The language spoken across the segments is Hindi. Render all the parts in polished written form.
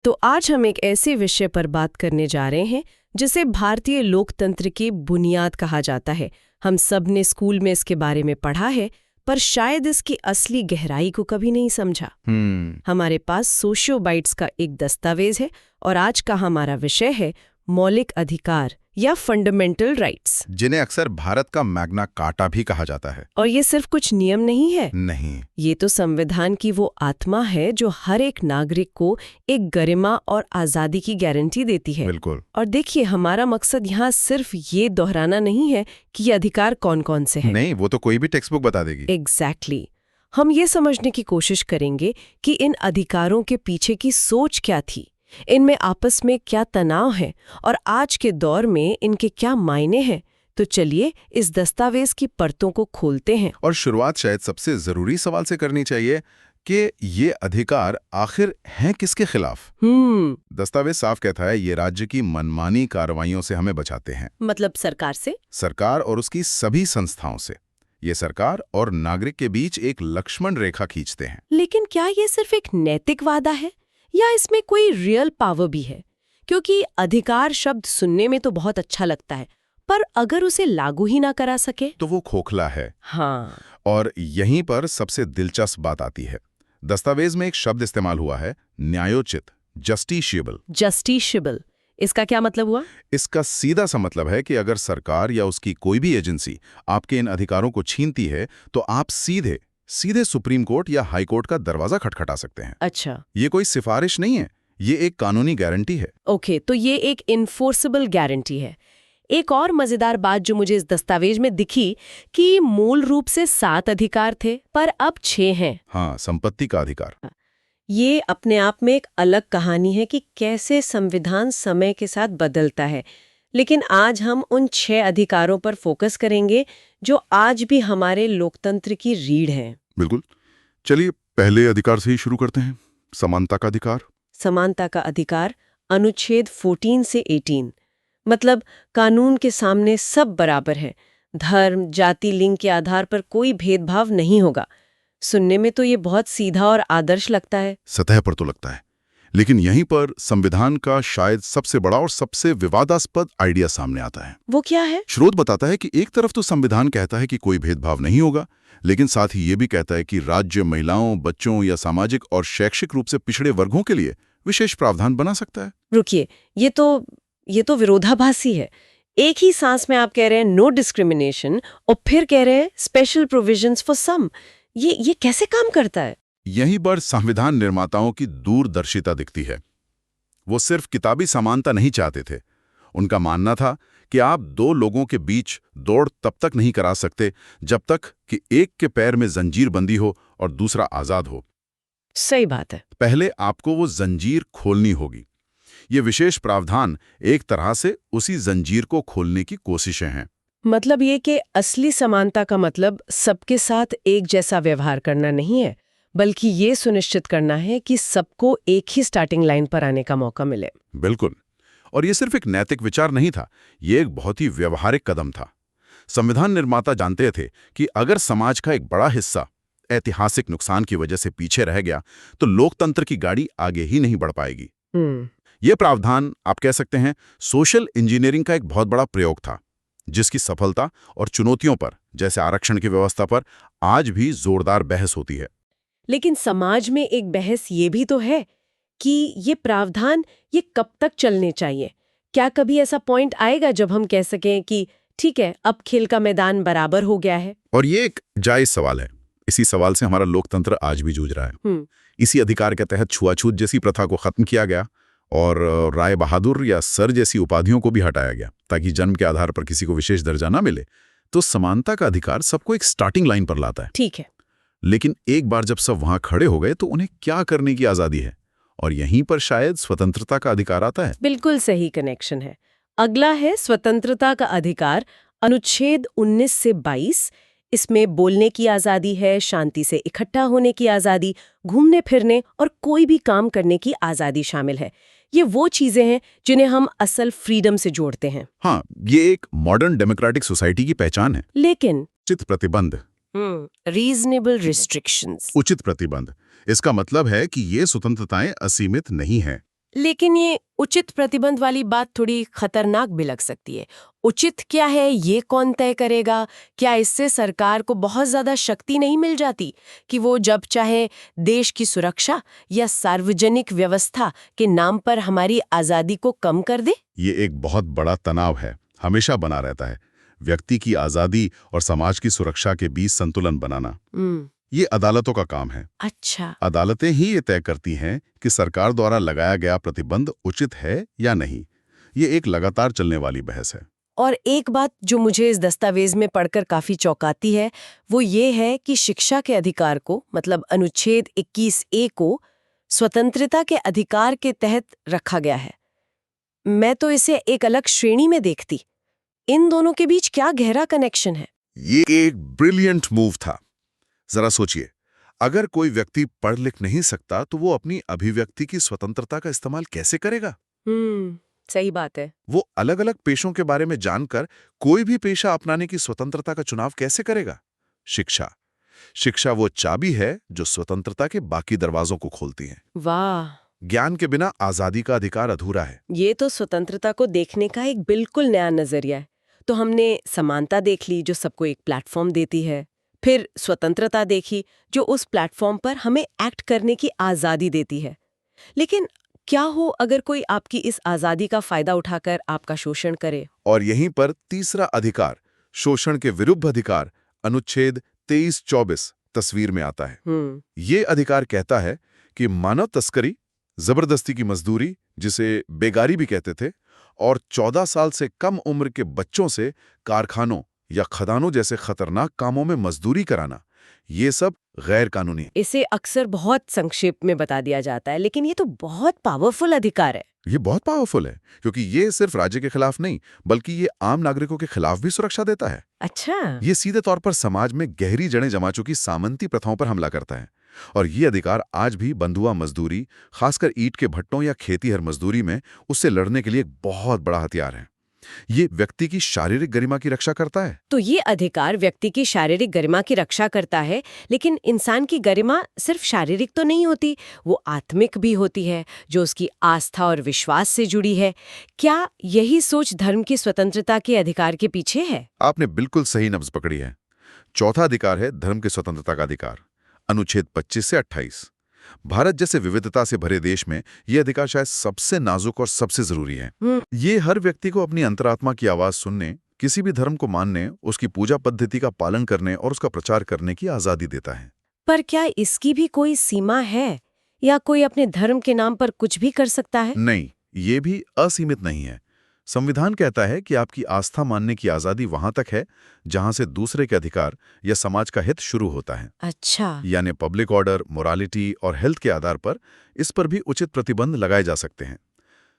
तो आज हम एक ऐसे विषय पर बात करने जा रहे हैं जिसे भारतीय लोकतंत्र की बुनियाद कहा जाता है। हम सब ने स्कूल में इसके बारे में पढ़ा है, पर शायद इसकी असली गहराई को कभी नहीं समझा। हमारे पास सोशियोबाइट्स का एक दस्तावेज है और आज का हमारा विषय है मौलिक अधिकार या फंडामेंटल राइट्स, जिन्हें अक्सर भारत का मैग्ना कार्टा भी कहा जाता है। और ये सिर्फ कुछ नियम नहीं है। नहीं, ये तो संविधान की वो आत्मा है जो हर एक नागरिक को एक गरिमा और आजादी की गारंटी देती है। बिल्कुल। और देखिए, हमारा मकसद यहाँ सिर्फ ये दोहराना नहीं है कि ये अधिकार कौन कौन से हैं। नहीं, वो तो कोई भी टेक्स्ट बुक बता देगी। एग्जैक्टली। हम ये समझने की कोशिश करेंगे कि इन अधिकारों के पीछे की सोच क्या थी, इनमें आपस में क्या तनाव है और आज के दौर में इनके क्या मायने हैं। तो चलिए इस दस्तावेज की परतों को खोलते हैं। और शुरुआत शायद सबसे जरूरी सवाल से करनी चाहिए कि ये अधिकार आखिर हैं किसके खिलाफ। दस्तावेज साफ कहता है ये राज्य की मनमानी कार्रवाइयों से हमें बचाते हैं। मतलब सरकार से? सरकार और उसकी सभी संस्थाओं से। ये सरकार और नागरिक के बीच एक लक्ष्मण रेखा खींचते हैं। लेकिन क्या ये सिर्फ एक नैतिक वादा है या इसमें कोई रियल पावर भी है? क्योंकि अधिकार शब्द सुनने में तो बहुत अच्छा लगता है, पर अगर उसे लागू ही ना करा सके तो वो खोखला है। हाँ। और यहीं पर सबसे दिलचस्प बात आती है। दस्तावेज में एक शब्द इस्तेमाल हुआ है, न्यायोचित, जस्टिशिएबल। जस्टिशिएबल, इसका क्या मतलब हुआ? इसका सीधा सा मतलब है कि अगर सरकार या उसकी कोई भी एजेंसी आपके इन अधिकारों को छीनती है तो आप सीधे सुप्रीम कोर्ट या हाई कोर्ट का दरवाजा खटखटा सकते हैं। अच्छा। ये कोई सिफारिश नहीं है, ये एक कानूनी गारंटी है। ओके, तो ये एक इन्फोर्सेबल गारंटी है। एक और मजेदार बात जो मुझे इस दस्तावेज में दिखी कि मूल रूप से 7 अधिकार थे, पर अब 6 हैं। हाँ, संपत्ति का अधिकार। ये अपने आप में एक अलग कहानी है कि कैसे संविधान समय के साथ बदलता है। लेकिन आज हम उन 6 अधिकारों पर फोकस करेंगे जो आज भी हमारे लोकतंत्र की रीढ़ हैं। बिल्कुल। चलिए पहले अधिकार से ही शुरू करते हैं, समानता का अधिकार। समानता का अधिकार, अनुच्छेद 14 से 18। मतलब कानून के सामने सब बराबर हैं, धर्म, जाति, लिंग के आधार पर कोई भेदभाव नहीं होगा। सुनने में तो ये बहुत सीधा और आदर्श लगता है। सतह पर तो लगता है, लेकिन यहीं पर संविधान का शायद सबसे बड़ा और सबसे विवादास्पद आइडिया सामने आता है। वो क्या है? स्रोत बताता है कि एक तरफ तो संविधान कहता है कि कोई भेदभाव नहीं होगा, लेकिन साथ ही ये भी कहता है कि राज्य महिलाओं, बच्चों या सामाजिक और शैक्षिक रूप से पिछड़े वर्गों के लिए विशेष प्रावधान बना सकता है। रुकिए, ये तो विरोधाभासी है। एक ही सांस में आप कह रहे हैं नो डिस्क्रिमिनेशन और फिर कह रहे हैं स्पेशल प्रोविजंस फॉर सम। ये कैसे काम करता है? यहीं पर संविधान निर्माताओं की दूरदर्शिता दिखती है। वो सिर्फ किताबी समानता नहीं चाहते थे। उनका मानना था कि आप 2 लोगों के बीच दौड़ तब तक नहीं करा सकते जब तक कि एक के पैर में जंजीर बंदी हो और दूसरा आजाद हो। सही बात है। पहले आपको वो जंजीर खोलनी होगी। ये विशेष प्रावधान एक तरह से उसी जंजीर को खोलने की कोशिशें हैं। मतलब ये कि असली समानता का मतलब सबके साथ एक जैसा व्यवहार करना नहीं है, बल्कि ये सुनिश्चित करना है कि सबको एक ही स्टार्टिंग लाइन पर आने का मौका मिले। बिल्कुल। और ये सिर्फ एक नैतिक विचार नहीं था, ये एक बहुत ही व्यवहारिक कदम था। संविधान निर्माता जानते थे कि अगर समाज का एक बड़ा हिस्सा ऐतिहासिक नुकसान की वजह से पीछे रह गया तो लोकतंत्र की गाड़ी आगे ही नहीं बढ़ पाएगी। ये प्रावधान, आप कह सकते हैं, सोशल इंजीनियरिंग का एक बहुत बड़ा प्रयोग था, जिसकी सफलता और चुनौतियों पर, जैसे आरक्षण की व्यवस्था पर, आज भी जोरदार बहस होती है। लेकिन समाज में एक बहस ये भी तो है कि ये प्रावधान ये कब तक चलने चाहिए। क्या कभी ऐसा पॉइंट आएगा जब हम कह सकें कि ठीक है, अब खेल का मैदान बराबर हो गया है? और ये एक जायज सवाल है। इसी सवाल से हमारा लोकतंत्र आज भी जूझ रहा है। इसी अधिकार के तहत छुआछूत जैसी प्रथा को खत्म किया गया और राय बहादुर या सर जैसी उपाधियों को भी हटाया गया ताकि जन्म के आधार पर किसी को विशेष दर्जा ना मिले। तो समानता का अधिकार सबको एक स्टार्टिंग लाइन पर लाता है। ठीक है। लेकिन एक बार जब सब वहां खड़े हो गए तो उन्हें क्या करने की आजादी है, और यहीं पर शायद स्वतंत्रता का अधिकार आता है। बिल्कुल सही कनेक्शन है। अगला है स्वतंत्रता का अधिकार, अनुच्छेद 19 से 22। इसमें बोलने की आजादी है, शांति से इकट्ठा होने की आजादी, घूमने फिरने और कोई भी काम करने की आजादी शामिल है। ये वो चीजें हैं जिन्हें हम असल फ्रीडम से जोड़ते हैं। हाँ, ये एक मॉडर्न डेमोक्रेटिक सोसाइटी की पहचान है। लेकिन उचित प्रतिबंध, रीजनेबल रिस्ट्रिक्शंस। उचित प्रतिबंध, इसका मतलब है कि ये स्वतंत्रताएं असीमित नहीं हैं। लेकिन ये उचित प्रतिबंध वाली बात थोड़ी खतरनाक भी लग सकती है। उचित क्या है ये कौन तय करेगा? क्या इससे सरकार को बहुत ज्यादा शक्ति नहीं मिल जाती कि वो जब चाहे देश की सुरक्षा या सार्वजनिक व्यवस्था के नाम पर हमारी आजादी को कम कर दे? ये एक बहुत बड़ा तनाव है, हमेशा बना रहता है। व्यक्ति की आजादी और समाज की सुरक्षा के बीच संतुलन बनाना, ये अदालतों का काम है। अच्छा। अदालतें ही ये तय करती हैं कि सरकार द्वारा लगाया गया प्रतिबंध उचित है या नहीं। ये एक लगातार चलने वाली बहस है। और एक बात जो मुझे इस दस्तावेज में पढ़कर काफी चौंकाती है, वो ये है कि शिक्षा के अधिकार को, मतलब अनुच्छेद 21A को, स्वतंत्रता के अधिकार के तहत रखा गया है। मैं तो इसे एक अलग श्रेणी में देखती। इन दोनों के बीच क्या गहरा कनेक्शन है? ये एक ब्रिलियंट मूव था। जरा सोचिए, अगर कोई व्यक्ति पढ़ लिख नहीं सकता तो वो अपनी अभिव्यक्ति की स्वतंत्रता का इस्तेमाल कैसे करेगा? सही बात है। वो अलग अलग पेशों के बारे में जानकर कोई भी पेशा अपनाने की स्वतंत्रता का चुनाव कैसे करेगा? शिक्षा वो चाबी है जो स्वतंत्रता के बाकी दरवाजों को खोलती है। वाह! ज्ञान के बिना आजादी का अधिकार अधूरा है। ये तो स्वतंत्रता को देखने का एक बिल्कुल नया नजरिया है। तो हमने समानता देख ली जो सबको एक प्लेटफॉर्म देती है, फिर स्वतंत्रता देखी जो उस प्लेटफॉर्म पर हमें एक्ट करने की आजादी देती है। लेकिन क्या हो अगर कोई आपकी इस आजादी का फायदा उठाकर आपका शोषण करे? और यहीं पर तीसरा अधिकार, शोषण के विरुद्ध अधिकार, अनुच्छेद 23-24 तस्वीर में आता है। ये अधिकार कहता है कि मानव तस्करी, जबरदस्ती की मजदूरी, जिसे बेगारी भी कहते थे, और 14 साल से कम उम्र के बच्चों से कारखानों या खदानों जैसे खतरनाक कामों में मजदूरी कराना, ये सब गैर कानूनी है। इसे अक्सर बहुत संक्षेप में बता दिया जाता है, लेकिन ये तो बहुत पावरफुल अधिकार है। ये बहुत पावरफुल है क्योंकि ये सिर्फ राज्य के खिलाफ नहीं, बल्कि ये आम नागरिकों के खिलाफ भी सुरक्षा देता है। अच्छा। ये सीधे तौर पर समाज में गहरी जड़ें जमा चुकी सामंती प्रथाओं पर हमला करता है। और ये अधिकार आज भी बंधुआ मजदूरी, खासकर ईंट के भट्टों या खेतीहर मजदूरी में, उससे लड़ने के लिए एक बहुत बड़ा हथियार है। ये व्यक्ति की शारीरिक गरिमा की रक्षा करता है। तो ये अधिकार व्यक्ति की शारीरिक गरिमा की रक्षा करता है, लेकिन इंसान की गरिमा सिर्फ शारीरिक तो नहीं होती, वो आत्मिक भी होती है, जो उसकी आस्था और विश्वास से जुड़ी है। क्या यही सोच धर्म की स्वतंत्रता के अधिकार के पीछे है? आपने बिल्कुल सही नब्ज पकड़ी है। चौथा अधिकार है धर्म की स्वतंत्रता का अधिकार, अनुच्छेद 25 से 28। भारत जैसे विविधता से भरे देश में यह अधिकार शायद सबसे नाजुक और सबसे जरूरी है। ये हर व्यक्ति को अपनी अंतरात्मा की आवाज सुनने, किसी भी धर्म को मानने, उसकी पूजा पद्धति का पालन करने और उसका प्रचार करने की आजादी देता है। पर क्या इसकी भी कोई सीमा है, या कोई अपने धर्म के नाम पर कुछ भी कर सकता है? नहीं, ये भी असीमित नहीं है। संविधान कहता है कि आपकी आस्था मानने की आजादी वहां तक है जहां से दूसरे के अधिकार या समाज का हित शुरू होता है। अच्छा। यानी पब्लिक ऑर्डर, मोरालिटी और हेल्थ के आधार पर इस पर भी उचित प्रतिबंध लगाए जा सकते हैं।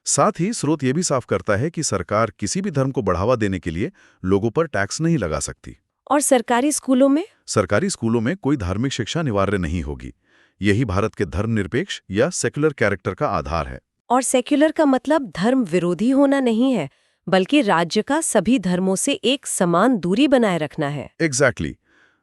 साथ ही स्रोत यह भी साफ करता है कि सरकार किसी भी धर्म को बढ़ावा देने के लिए लोगों पर टैक्स नहीं लगा सकती। और सरकारी स्कूलों में? सरकारी स्कूलों में कोई धार्मिक शिक्षा अनिवार्य नहीं होगी। यही भारत के धर्मनिरपेक्ष या सेक्युलर कैरेक्टर का आधार है। और सेक्युलर का मतलब धर्म विरोधी होना नहीं है, बल्कि राज्य का सभी धर्मों से एक समान दूरी बनाए रखना है। एग्जैक्टली।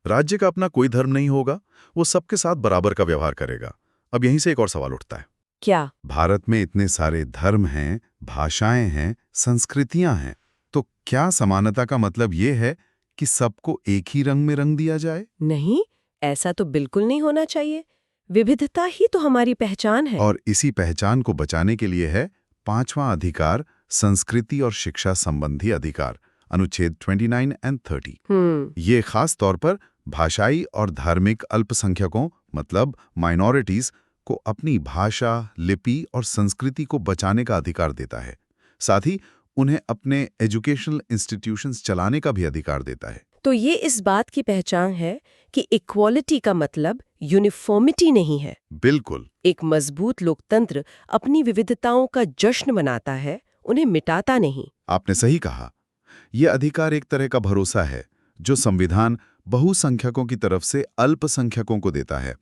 राज्य का अपना कोई धर्म नहीं होगा, वो सबके साथ बराबर का व्यवहार करेगा। अब यहीं से एक और सवाल उठता है। क्या? भारत में इतने सारे धर्म हैं, भाषाएं हैं, संस्कृतियां हैं, तो क्या समानता का मतलब ये है कि सबको एक ही रंग में रंग दिया जाए? नहीं, ऐसा तो बिल्कुल नहीं होना चाहिए। विविधता ही तो हमारी पहचान है। और इसी पहचान को बचाने के लिए है 5वां अधिकार, संस्कृति और शिक्षा संबंधी अधिकार, अनुच्छेद 29 और 30। ये खास तौर पर भाषाई और धार्मिक अल्पसंख्यकों, मतलब माइनॉरिटीज को अपनी भाषा, लिपि और संस्कृति को बचाने का अधिकार देता है। साथ ही उन्हें अपने एजुकेशनल इंस्टीट्यूशंस चलाने का भी अधिकार देता है। तो ये इस बात की पहचान है कि इक्वालिटी का मतलब यूनिफॉर्मिटी नहीं है। बिल्कुल। एक मजबूत लोकतंत्र अपनी विविधताओं का जश्न मनाता है, उन्हें मिटाता नहीं। आपने सही कहा। यह अधिकार एक तरह का भरोसा है जो संविधान बहुसंख्यकों की तरफ से अल्पसंख्यकों को देता है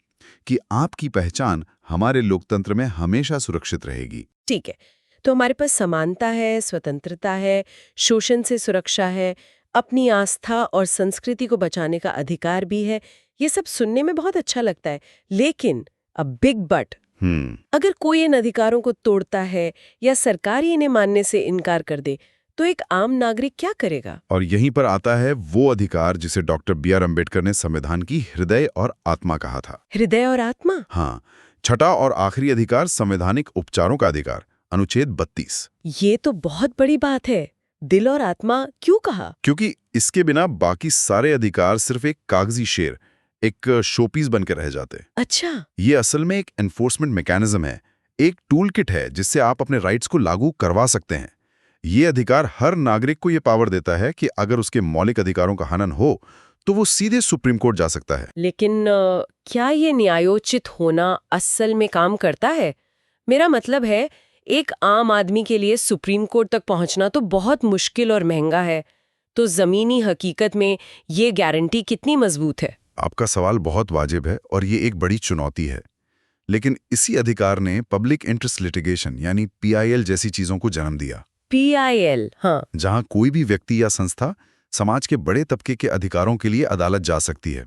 कि आपकी पहचान हमारे लोकतंत्र में हमेशा सुरक्षित रहेगी। ठीक है, तो हमारे पास समानता है, स्वतंत्रता है, शोषण से सुरक्षा है, अपनी आस्था और संस्कृति को बचाने का अधिकार भी है। ये सब सुनने में बहुत अच्छा लगता है, लेकिन अ बिग बट, अगर कोई इन अधिकारों को तोड़ता है या सरकार ही इन्हें मानने से इनकार कर दे तो एक आम नागरिक क्या करेगा? और यहीं पर आता है वो अधिकार जिसे डॉक्टर B.R. अम्बेडकर ने संविधान की हृदय और आत्मा कहा था। हृदय और आत्मा? हाँ, छठा और आखिरी अधिकार संवैधानिक उपचारों का अधिकार, अनुच्छेद 32। ये तो बहुत बड़ी बात है। दिल और आत्मा क्यों कहा? क्योंकि इसके बिना बाकी सारे अधिकार सिर्फ एक कागजी शेर, एक शोपीस बनकर रह जाते। अच्छा। ये असल में एक एनफोर्समेंट मैकेनिज्म है, एक टूल किट है जिससे आप अपने राइट्स को लागू करवा सकते हैं। ये अधिकार हर नागरिक को ये पावर देता है कि अगर उसके मौलिक अधिकारों का हनन हो तो वो सीधे सुप्रीम कोर्ट जा सकता है। लेकिन क्या ये न्यायोचित होना असल में काम करता है? मेरा मतलब है, एक आम आदमी के लिए सुप्रीम कोर्ट तक पहुंचना तो बहुत मुश्किल और महंगा है। तो जमीनी हकीकत में ये गारंटी कितनी मजबूत है? आपका सवाल बहुत वाजिब है और ये एक बड़ी चुनौती है। लेकिन इसी अधिकार ने पब्लिक इंटरेस्ट लिटिगेशन यानी PIL जैसी चीजों को जन्म दिया। PIL, हाँ। जहां कोई भी व्यक्ति या संस्था समाज के बड़े तबके के अधिकारों के लिए अदालत जा सकती है।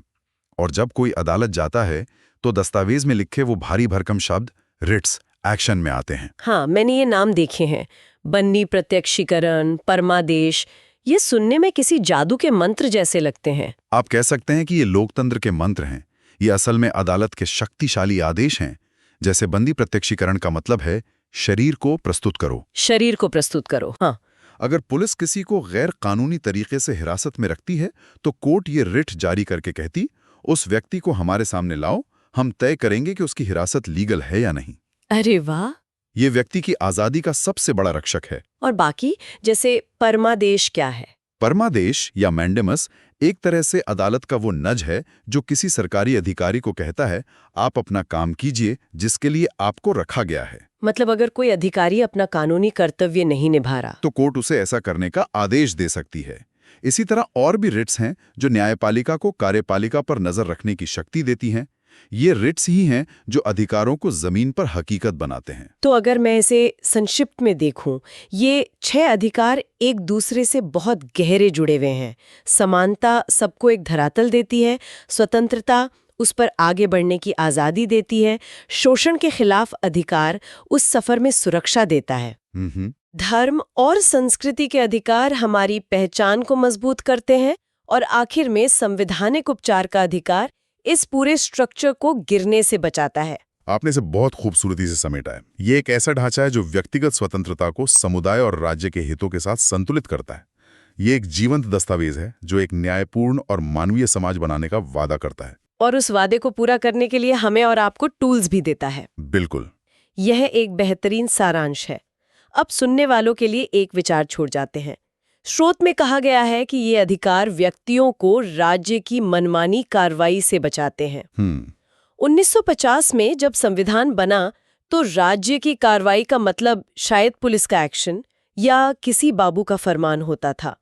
और जब कोई अदालत जाता है तो दस्तावेज में लिखे वो भारी भरकम शब्द रिट्स एक्शन में आते हैं। हाँ, मैंने ये नाम देखे हैं। बन्नी प्रत्यक्षीकरण, परमादेश। ये सुनने में किसी जादू के मंत्र जैसे लगते हैं। आप कह सकते हैं कि ये लोकतंत्र के मंत्र हैं। ये असल में अदालत के शक्तिशाली आदेश हैं। जैसे बंदी प्रत्यक्षीकरण का मतलब है शरीर को प्रस्तुत करो। शरीर को प्रस्तुत करो, हाँ। अगर पुलिस किसी को गैर कानूनी तरीके से हिरासत में रखती है तो कोर्ट ये रिट जारी करके कहती, उस व्यक्ति को हमारे सामने लाओ, हम तय करेंगे कि उसकी हिरासत लीगल है या नहीं। अरे वाह! ये व्यक्ति की आजादी का सबसे बड़ा रक्षक है। और बाकी, जैसे परमादेश क्या है? परमादेश या मैंडेमस एक तरह से अदालत का वो नज है जो किसी सरकारी अधिकारी को कहता है, आप अपना काम कीजिए जिसके लिए आपको रखा गया है। मतलब अगर कोई अधिकारी अपना कानूनी कर्तव्य नहीं निभा रहा तो कोर्ट उसे ऐसा करने का आदेश दे सकती है। इसी तरह और भी रिट्स हैं जो न्यायपालिका को कार्यपालिका पर नजर रखने की शक्ति देती हैं। ये रिट्स ही हैं जो अधिकारों को जमीन पर हकीकत बनाते हैं। तो अगर मैं इसे संक्षिप्त में देखूं, ये 6 अधिकार एक दूसरे से बहुत गहरे जुड़े हुए हैं। समानता सबको एक धरातल देती है, स्वतंत्रता उस पर आगे बढ़ने की आज़ादी देती है, शोषण के खिलाफ अधिकार उस सफर में सुरक्षा देता है। धर्म और संस्कृति के अधिकार हमारी पहचान को मजबूत करते हैं और आखिर में संवैधानिक उपचार का अधिकार इस पूरे स्ट्रक्चर को गिरने से बचाता है। आपने इसे बहुत खूबसूरती से समेटा है। ये एक ऐसा ढांचा है जो व्यक्तिगत स्वतंत्रता को समुदाय और राज्य के हितों के साथ संतुलित करता है। ये एक जीवंत दस्तावेज है जो एक न्यायपूर्ण और मानवीय समाज बनाने का वादा करता है। और उस वादे को पूरा करने के लिए हमें और आपको टूल्स भी देता है। बिल्कुल। यह एक बेहतरीन सारांश है। अब सुनने वालों के लिए एक विचार छोड़ जाते हैं। स्रोत में कहा गया है कि ये अधिकार व्यक्तियों को राज्य की मनमानी कार्रवाई से बचाते हैं। 1950 में जब संविधान बना तो राज्य की कार्रवाई का मतलब शायद पुलिस का एक्शन या किसी बाबू का फरमान होता था।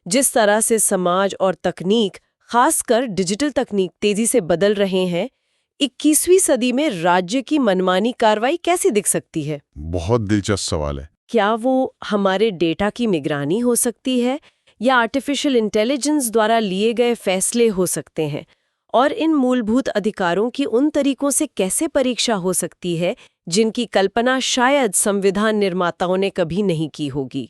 जिस तरह से समाज और तकनीक, खासकर डिजिटल तकनीक तेजी से बदल रहे हैं, 21वीं सदी में राज्य की मनमानी कार्रवाई कैसी दिख सकती है? बहुत दिलचस्प सवाल है। क्या वो हमारे डेटा की निगरानी हो सकती है या आर्टिफिशियल इंटेलिजेंस द्वारा लिए गए फैसले हो सकते हैं? और इन मूलभूत अधिकारों की उन तरीकों से कैसे परीक्षा हो सकती है जिनकी कल्पना शायद संविधान निर्माताओं ने कभी नहीं की होगी?